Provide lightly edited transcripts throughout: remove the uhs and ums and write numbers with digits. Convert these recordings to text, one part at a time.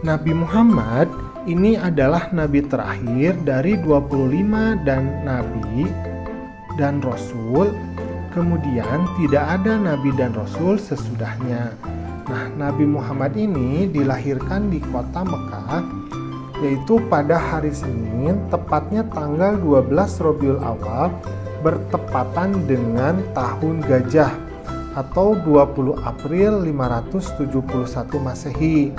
Nabi Muhammad ini adalah nabi terakhir dari 25 dan nabi dan rasul. Kemudian tidak ada nabi dan rasul sesudahnya. Nah, Nabi Muhammad ini dilahirkan di kota Mekah, yaitu pada hari Senin, tepatnya tanggal 12 Rabiul Awal, bertepatan dengan tahun Gajah atau 20 April 571 Masehi.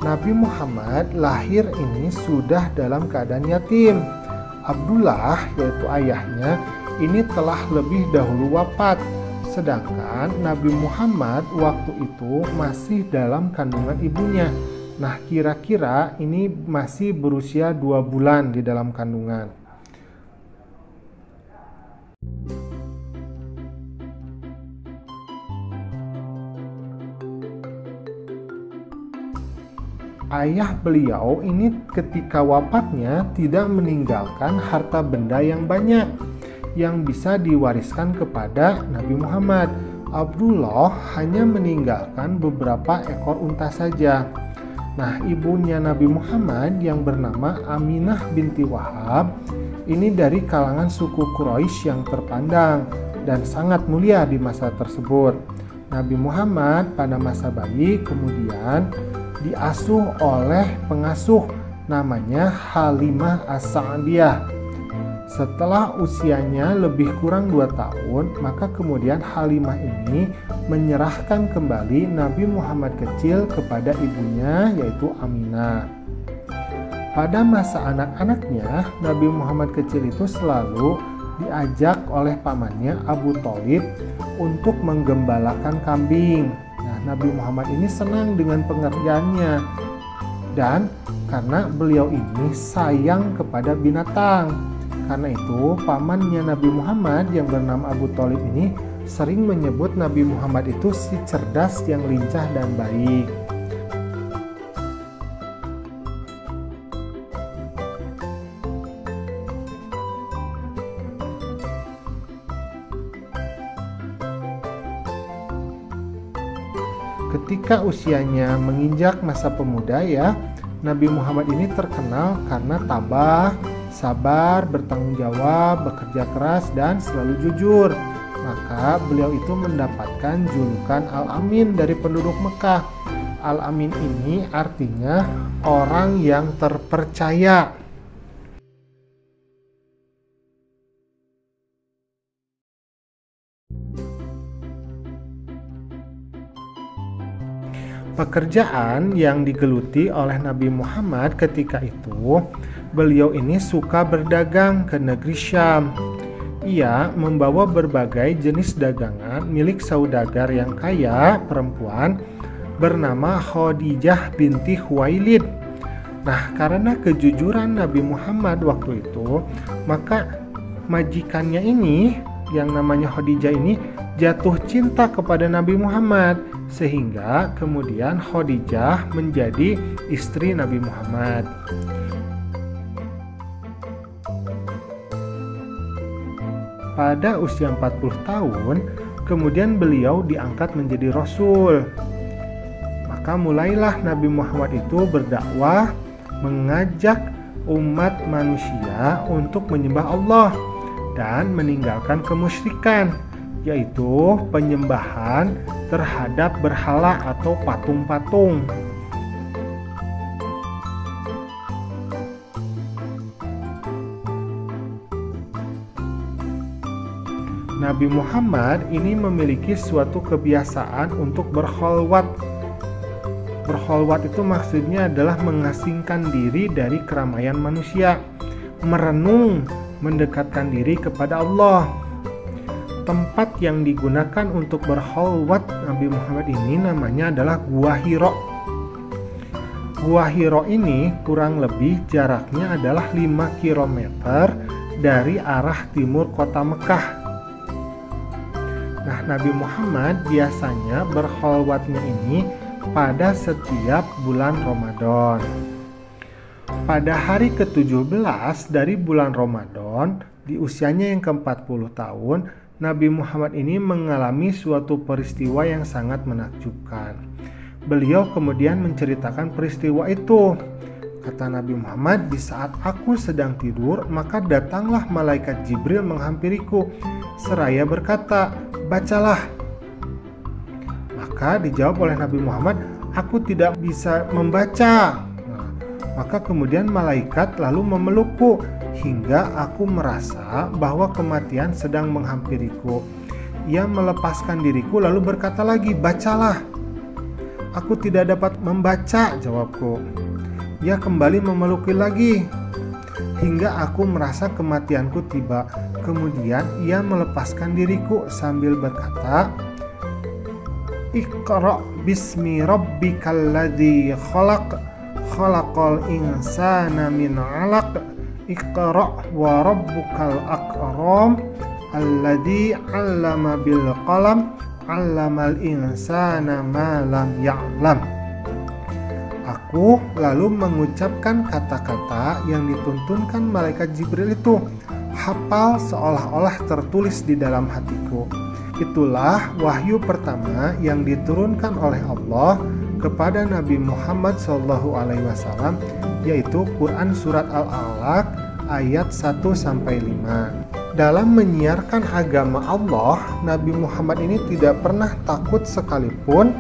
Nabi Muhammad lahir ini sudah dalam keadaan yatim. Abdullah, yaitu ayahnya, ini telah lebih dahulu wafat. Sedangkan Nabi Muhammad waktu itu masih dalam kandungan ibunya. Nah, kira-kira ini masih berusia 2 bulan di dalam kandungan. Ayah beliau ini ketika wafatnya tidak meninggalkan harta benda yang banyak yang bisa diwariskan kepada Nabi Muhammad. Abdullah hanya meninggalkan beberapa ekor unta saja. Nah, ibunya Nabi Muhammad yang bernama Aminah binti Wahab ini dari kalangan suku Quraisy yang terpandang dan sangat mulia di masa tersebut. Nabi Muhammad pada masa bayi kemudian diasuh oleh pengasuh namanya Halimah As-Sa'diyah. Setelah usianya lebih kurang 2 tahun, maka kemudian Halimah ini menyerahkan kembali Nabi Muhammad kecil kepada ibunya, yaitu Aminah. Pada masa anak-anaknya, Nabi Muhammad kecil itu selalu diajak oleh pamannya Abu Thalib untuk menggembalakan kambing. Nabi Muhammad ini senang dengan pengerjaannya, dan karena beliau ini sayang kepada binatang. Karena itu pamannya Nabi Muhammad yang bernama Abu Thalib ini sering menyebut Nabi Muhammad itu si cerdas yang lincah dan baik. Ketika usianya menginjak masa pemuda ya, Nabi Muhammad ini terkenal karena tabah, sabar, bertanggung jawab, bekerja keras, dan selalu jujur. Maka beliau itu mendapatkan julukan Al-Amin dari penduduk Mekah. Al-Amin ini artinya orang yang terpercaya. Pekerjaan yang digeluti oleh Nabi Muhammad ketika itu, beliau ini suka berdagang ke negeri Syam. Ia membawa berbagai jenis dagangan milik saudagar yang kaya perempuan bernama Khadijah binti Khuwailid. Nah, karena kejujuran Nabi Muhammad waktu itu, maka majikannya ini yang namanya Khadijah ini jatuh cinta kepada Nabi Muhammad, sehingga kemudian Khadijah menjadi istri Nabi Muhammad. Pada usia 40 tahun, kemudian beliau diangkat menjadi rasul. Maka mulailah Nabi Muhammad itu berdakwah, mengajak umat manusia untuk menyembah Allah dan meninggalkan kemusyrikan, yaitu penyembahan terhadap berhala atau patung-patung. Nabi Muhammad ini memiliki suatu kebiasaan untuk berkholwat. Berkholwat itu maksudnya adalah mengasingkan diri dari keramaian manusia, merenung, mendekatkan diri kepada Allah. Tempat yang digunakan untuk berkholwat Nabi Muhammad ini namanya adalah Gua Hiro. Gua Hiro ini kurang lebih jaraknya adalah 5 km dari arah timur kota Mekah. Nah, Nabi Muhammad biasanya berkholwatnya ini pada setiap bulan Ramadan. Pada hari ke-17 dari bulan Ramadan, di usianya yang ke-40 tahun, Nabi Muhammad ini mengalami suatu peristiwa yang sangat menakjubkan. Beliau kemudian menceritakan peristiwa itu. Kata Nabi Muhammad, di saat aku sedang tidur, maka datanglah malaikat Jibril menghampiriku, seraya berkata, bacalah. Maka dijawab oleh Nabi Muhammad, aku tidak bisa membaca. Maka kemudian malaikat lalu memelukku hingga aku merasa bahwa kematian sedang menghampiriku. Ia melepaskan diriku lalu berkata lagi, bacalah. Aku tidak dapat membaca, jawabku. Ia kembali memelukku lagi hingga aku merasa kematianku tiba. Kemudian ia melepaskan diriku sambil berkata, Iqra bismi rabbikal ladzi khalaqal insana min 'alaq Iqra wa rabbukal akram alladzi 'allama bil qalam 'allamal insana ma lam ya'lam. Aku lalu mengucapkan kata-kata yang dituntunkan malaikat Jibril itu, hafal seolah-olah tertulis di dalam hatiku. Itulah wahyu pertama yang diturunkan oleh Allah kepada Nabi Muhammad SAW, yaitu Quran Surat Al-Alaq ayat 1-5. Dalam menyiarkan agama Allah, Nabi Muhammad ini tidak pernah takut sekalipun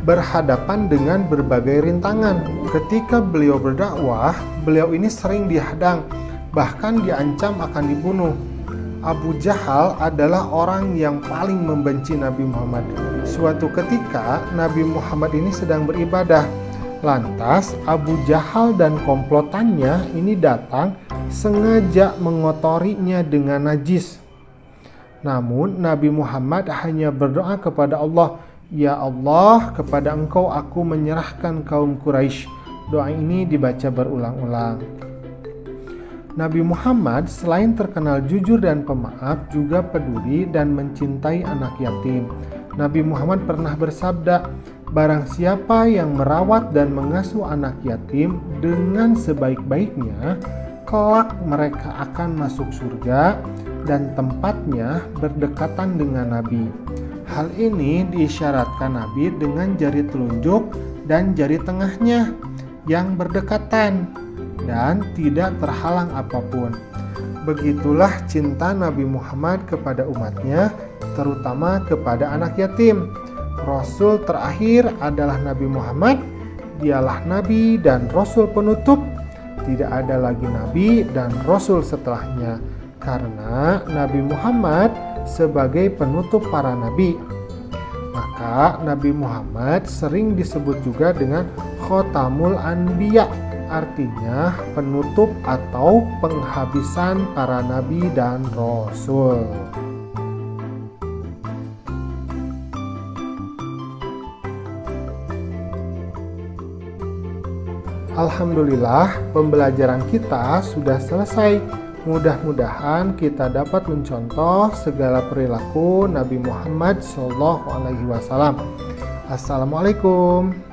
berhadapan dengan berbagai rintangan. Ketika beliau berdakwah, beliau ini sering dihadang, bahkan diancam akan dibunuh. Abu Jahal adalah orang yang paling membenci Nabi Muhammad. Suatu ketika Nabi Muhammad ini sedang beribadah. Lantas Abu Jahal dan komplotannya ini datang sengaja mengotorinya dengan najis. Namun Nabi Muhammad hanya berdoa kepada Allah, Ya Allah, kepada Engkau aku menyerahkan kaum Quraisy. Doa ini dibaca berulang-ulang. Nabi Muhammad selain terkenal jujur dan pemaaf, juga peduli dan mencintai anak yatim. Nabi Muhammad pernah bersabda, barang siapa yang merawat dan mengasuh anak yatim dengan sebaik-baiknya, kelak mereka akan masuk surga dan tempatnya berdekatan dengan Nabi. Hal ini diisyaratkan Nabi dengan jari telunjuk dan jari tengahnya yang berdekatan dan tidak terhalang apapun. Begitulah cinta Nabi Muhammad kepada umatnya, terutama kepada anak yatim. Rasul terakhir adalah Nabi Muhammad. Dialah Nabi dan Rasul penutup. Tidak ada lagi Nabi dan Rasul setelahnya, karena Nabi Muhammad sebagai penutup para Nabi. Maka Nabi Muhammad sering disebut juga dengan Khotamul Anbiya, artinya penutup atau penghabisan para nabi dan rasul. Alhamdulillah, pembelajaran kita sudah selesai. Mudah-mudahan kita dapat mencontoh segala perilaku Nabi Muhammad SAW. Assalamualaikum.